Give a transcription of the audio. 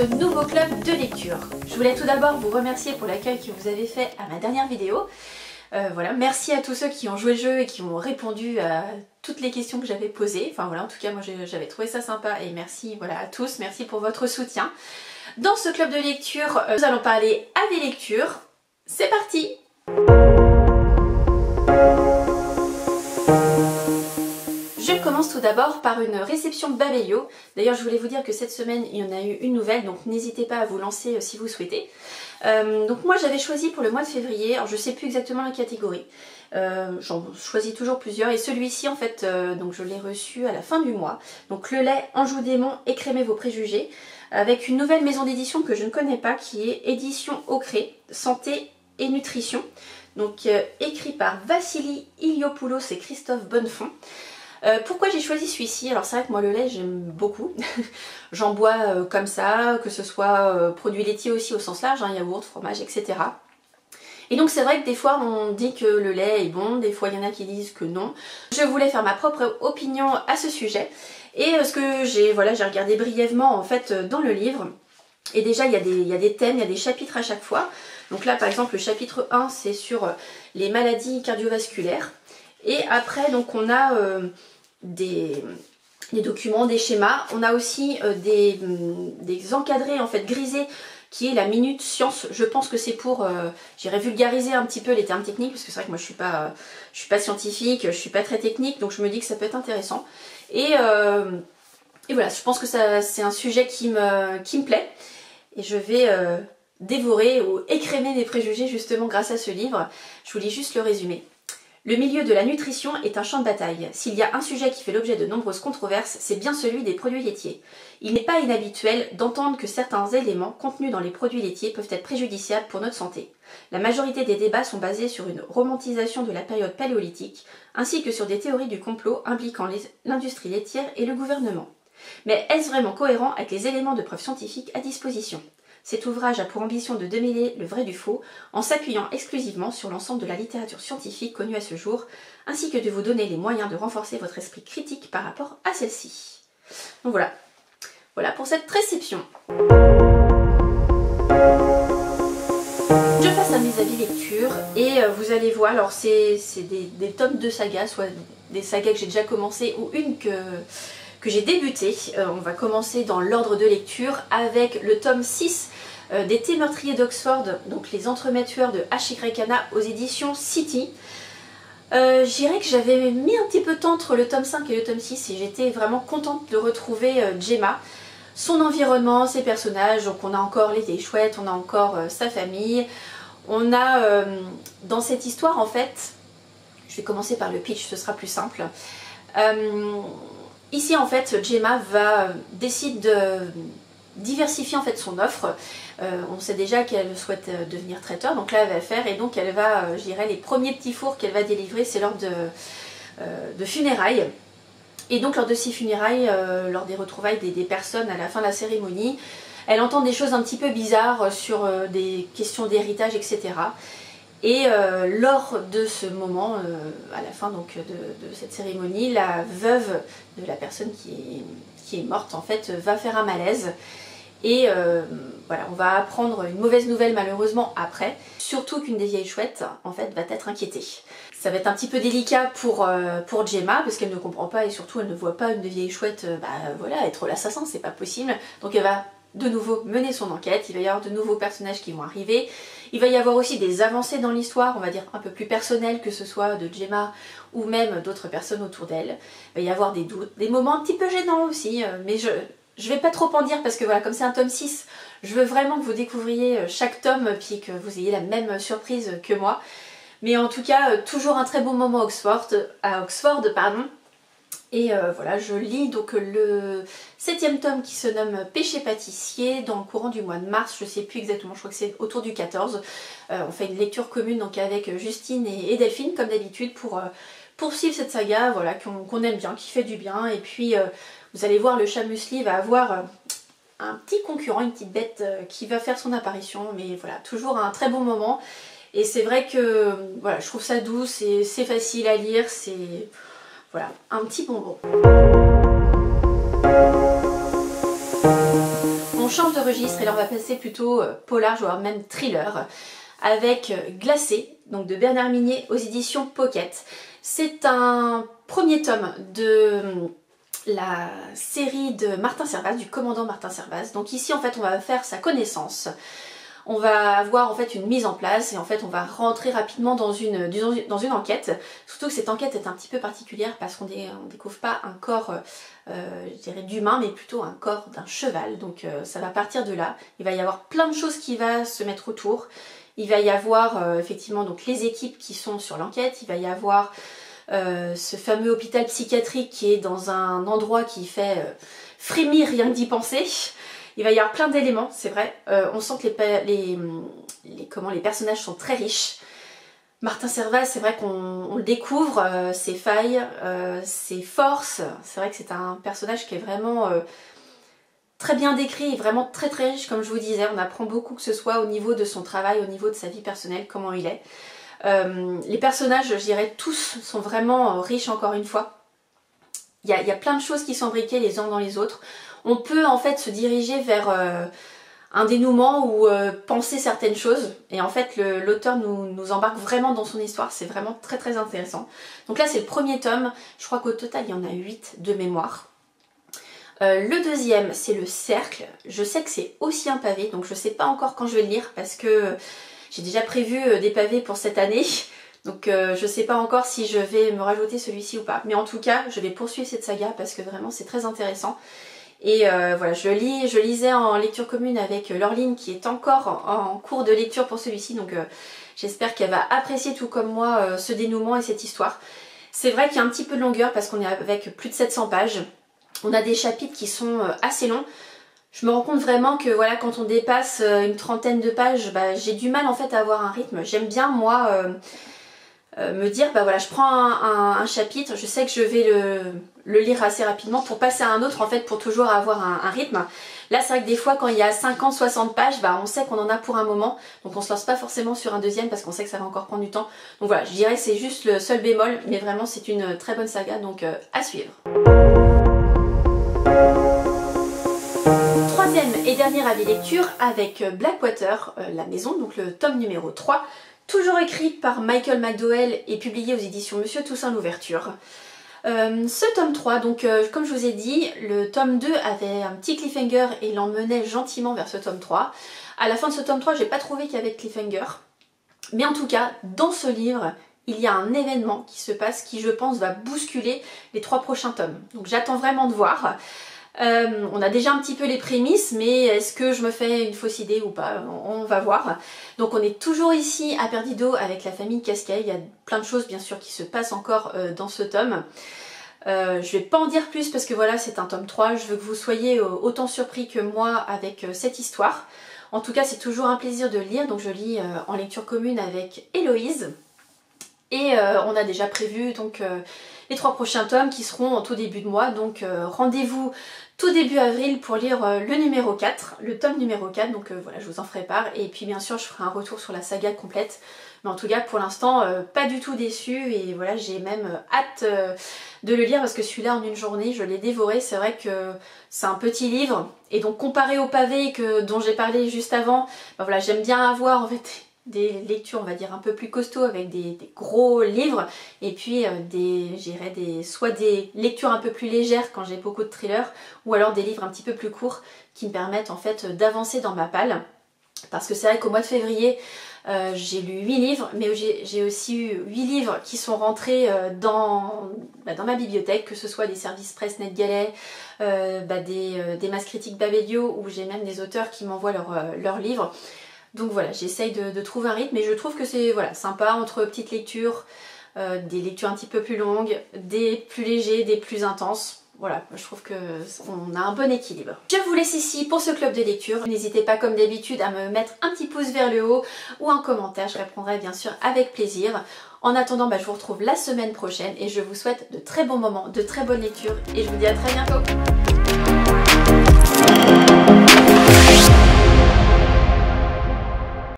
nouveau club de lecture. Je voulais tout d'abord vous remercier pour l'accueil que vous avez fait à ma dernière vidéo. Voilà, merci à tous ceux qui ont joué le jeu et qui ont répondu à toutes les questions que j'avais posées. Enfin voilà, en tout cas moi j'avais trouvé ça sympa et merci voilà, à tous, merci pour votre soutien. Dans ce club de lecture, nous allons parler à des lectures. C'est parti! Je commence tout d'abord par une réception de Babelio. D'ailleurs, je voulais vous dire que cette semaine, il y en a eu une nouvelle, donc n'hésitez pas à vous lancer si vous souhaitez. Donc moi, j'avais choisi pour le mois de février, alors je ne sais plus exactement la catégorie. J'en choisis toujours plusieurs et celui-ci, en fait, donc je l'ai reçu à la fin du mois. Donc Le lait, Anjou démon, écrémez vos préjugés, avec une nouvelle maison d'édition que je ne connais pas, qui est Édition Ocré, Santé et Nutrition. Donc écrit par Vassili Iliopoulos et Christophe Bonnefond. Pourquoi j'ai choisi celui-ci? Alors c'est vrai que moi le lait j'aime beaucoup, j'en bois comme ça, que ce soit produits laitiers aussi au sens large, hein, yaourt, fromage, etc. Et donc c'est vrai que des fois on dit que le lait est bon, des fois il y en a qui disent que non. Je voulais faire ma propre opinion à ce sujet et ce que j'ai regardé brièvement en fait dans le livre. Et déjà il y a des thèmes, il y a des chapitres à chaque fois. Donc là par exemple le chapitre 1 c'est sur les maladies cardiovasculaires. Et après donc on a des documents, des schémas. On a aussi des encadrés en fait grisés qui est la minute science. Je pense que c'est pour, j'irai vulgariser un petit peu les termes techniques parce que c'est vrai que moi je suis pas scientifique, je suis pas très technique, donc je me dis que ça peut être intéressant. Et voilà, je pense que c'est un sujet qui me plaît et je vais dévorer ou écrémer des préjugés justement grâce à ce livre. Je vous lis juste le résumé. Le milieu de la nutrition est un champ de bataille. S'il y a un sujet qui fait l'objet de nombreuses controverses, c'est bien celui des produits laitiers. Il n'est pas inhabituel d'entendre que certains éléments contenus dans les produits laitiers peuvent être préjudiciables pour notre santé. La majorité des débats sont basés sur une romantisation de la période paléolithique, ainsi que sur des théories du complot impliquant l'industrie laitière et le gouvernement. Mais est-ce vraiment cohérent avec les éléments de preuve scientifiques à disposition ? Cet ouvrage a pour ambition de démêler le vrai du faux en s'appuyant exclusivement sur l'ensemble de la littérature scientifique connue à ce jour, ainsi que de vous donner les moyens de renforcer votre esprit critique par rapport à celle-ci. Donc voilà pour cette réception. Je passe à mes avis lecture et vous allez voir, alors c'est des tomes de sagas, soit des sagas que j'ai déjà commencé ou une que j'ai débuté. On va commencer dans l'ordre de lecture avec le tome 6 des Thés meurtriers d'Oxford, donc les entremets tueurs de H.Y.Hannah aux éditions City. Je dirais que j'avais mis un petit peu de temps entre le tome 5 et le tome 6 et j'étais vraiment contente de retrouver Gemma, son environnement, ses personnages. Donc on a encore les vieilles chouettes, on a encore sa famille. On a dans cette histoire en fait, je vais commencer par le pitch, ce sera plus simple. Ici en fait Gemma décide de diversifier en fait son offre. On sait déjà qu'elle souhaite devenir traiteur, donc là elle va faire et donc elle va, je dirais, les premiers petits fours qu'elle va délivrer c'est lors de funérailles. Et donc lors de ces funérailles, lors des retrouvailles des personnes à la fin de la cérémonie, elle entend des choses un petit peu bizarres sur des questions d'héritage, etc. Et lors de ce moment, à la fin donc, de cette cérémonie, la veuve de la personne qui est morte en fait va faire un malaise. Et voilà, on va apprendre une mauvaise nouvelle malheureusement après. Surtout qu'une des vieilles chouettes en fait va être inquiétée. Ça va être un petit peu délicat pour Gemma parce qu'elle ne comprend pas et surtout elle ne voit pas une des vieilles chouettes voilà, être l'assassin, c'est pas possible. Donc elle va de nouveau mener son enquête, il va y avoir de nouveaux personnages qui vont arriver. Il va y avoir aussi des avancées dans l'histoire, on va dire un peu plus personnelles que ce soit de Gemma ou même d'autres personnes autour d'elle. Il va y avoir des doutes, des moments un petit peu gênants aussi, mais je vais pas trop en dire parce que voilà, comme c'est un tome 6, je veux vraiment que vous découvriez chaque tome puis que vous ayez la même surprise que moi. Mais en tout cas, toujours un très beau moment à Oxford, pardon. Et voilà, je lis donc le 7e tome qui se nomme Péché pâtissier dans le courant du mois de mars, je sais plus exactement, je crois que c'est autour du 14. On fait une lecture commune donc avec Justine et Delphine comme d'habitude pour poursuivre cette saga voilà, qu'on aime bien, qui fait du bien. Et puis vous allez voir, le chat muesli va avoir un petit concurrent, une petite bête qui va faire son apparition. Mais voilà, toujours un très bon moment. Et c'est vrai que voilà, je trouve ça doux, c'est facile à lire, c'est... Voilà, un petit bonbon. On change de registre et là on va passer plutôt polar, voire même thriller, avec Glacé, donc de Bernard Minet aux éditions Pocket. C'est un premier tome de la série de Martin Servaz, du commandant Martin Servaz. Donc ici en fait on va faire sa connaissance. On va avoir en fait une mise en place et en fait on va rentrer rapidement dans une enquête. Surtout que cette enquête est un petit peu particulière parce qu'on ne découvre pas un corps, je dirais d'humain, mais plutôt un corps d'un cheval. Donc ça va partir de là. Il va y avoir plein de choses qui vont se mettre autour. Il va y avoir effectivement donc les équipes qui sont sur l'enquête. Il va y avoir ce fameux hôpital psychiatrique qui est dans un endroit qui fait frémir rien que d'y penser. Il va y avoir plein d'éléments, c'est vrai. On sent que les personnages sont très riches. Martin Servaz, c'est vrai qu'on le découvre, ses failles, ses forces. C'est vrai que c'est un personnage qui est vraiment très bien décrit et vraiment très très riche, comme je vous disais. On apprend beaucoup, que ce soit au niveau de son travail, au niveau de sa vie personnelle, comment il est. Les personnages, je dirais tous, sont vraiment riches encore une fois. Il y a plein de choses qui sont imbriquées les uns dans les autres. On peut en fait se diriger vers un dénouement ou penser certaines choses. Et en fait l'auteur nous embarque vraiment dans son histoire. C'est vraiment très très intéressant. Donc là c'est le premier tome. Je crois qu'au total il y en a 8 de mémoire. Le deuxième c'est le Cercle. Je sais que c'est aussi un pavé. Donc je ne sais pas encore quand je vais le lire parce que j'ai déjà prévu des pavés pour cette année. Donc je sais pas encore si je vais me rajouter celui-ci ou pas. Mais en tout cas je vais poursuivre cette saga parce que vraiment c'est très intéressant. Et voilà, je lisais en lecture commune avec Laureline qui est encore en cours de lecture pour celui-ci. Donc j'espère qu'elle va apprécier tout comme moi ce dénouement et cette histoire. C'est vrai qu'il y a un petit peu de longueur parce qu'on est avec plus de 700 pages. On a des chapitres qui sont assez longs. Je me rends compte vraiment que voilà, quand on dépasse une trentaine de pages, bah, j'ai du mal en fait à avoir un rythme. J'aime bien moi me dire, bah voilà, je prends un chapitre, je sais que je vais le lire assez rapidement pour passer à un autre en fait, pour toujours avoir un rythme. Là c'est vrai que des fois quand il y a 50-60 pages, bah, on sait qu'on en a pour un moment, donc on se lance pas forcément sur un deuxième parce qu'on sait que ça va encore prendre du temps. Donc voilà, je dirais que c'est juste le seul bémol, mais vraiment c'est une très bonne saga, donc à suivre. Troisième et dernier avis lecture avec Blackwater, la maison, donc le tome numéro 3. Toujours écrit par Michael McDowell et publié aux éditions Monsieur Toussaint Louverture. Ce tome 3, donc comme je vous ai dit, le tome 2 avait un petit cliffhanger et il l'emmenait gentiment vers ce tome 3. À la fin de ce tome 3, j'ai pas trouvé qu'il y avait de cliffhanger. Mais en tout cas, dans ce livre, il y a un événement qui se passe qui, je pense, va bousculer les 3 prochains tomes. Donc j'attends vraiment de voir. On a déjà un petit peu les prémices, mais est-ce que je me fais une fausse idée ou pas? On va voir. Donc on est toujours ici à Perdido avec la famille Cascais. Il y a plein de choses bien sûr qui se passent encore dans ce tome. Je vais pas en dire plus parce que voilà, c'est un tome 3. Je veux que vous soyez autant surpris que moi avec cette histoire. En tout cas, c'est toujours un plaisir de lire. Donc je lis en lecture commune avec Héloïse. Et on a déjà prévu donc les 3 prochains tomes qui seront en tout début de mois. Donc rendez-vous tout début avril pour lire le numéro 4, le tome numéro 4. Donc voilà, je vous en ferai part. Et puis bien sûr, je ferai un retour sur la saga complète. Mais en tout cas, pour l'instant, pas du tout déçue. Et voilà, j'ai même hâte de le lire parce que celui-là, en une journée, je l'ai dévoré. C'est vrai que c'est un petit livre. Et donc comparé au pavé dont j'ai parlé juste avant, ben voilà, j'aime bien avoir en fait des lectures on va dire un peu plus costauds avec des gros livres et puis soit des lectures un peu plus légères quand j'ai beaucoup de thrillers ou alors des livres un petit peu plus courts qui me permettent en fait d'avancer dans ma palle, parce que c'est vrai qu'au mois de février j'ai lu 8 livres, mais j'ai aussi eu 8 livres qui sont rentrés dans ma bibliothèque, que ce soit des services presse NetGalley, des masses critiques Babelio, où j'ai même des auteurs qui m'envoient leurs livres. Donc voilà, j'essaye de trouver un rythme et je trouve que c'est voilà, sympa entre petites lectures, des lectures un petit peu plus longues, des plus légers, des plus intenses. Voilà, je trouve qu'on a un bon équilibre. Je vous laisse ici pour ce club de lecture. N'hésitez pas comme d'habitude à me mettre un petit pouce vers le haut ou un commentaire, je répondrai bien sûr avec plaisir. En attendant, je vous retrouve la semaine prochaine et je vous souhaite de très bons moments, de très bonnes lectures et je vous dis à très bientôt.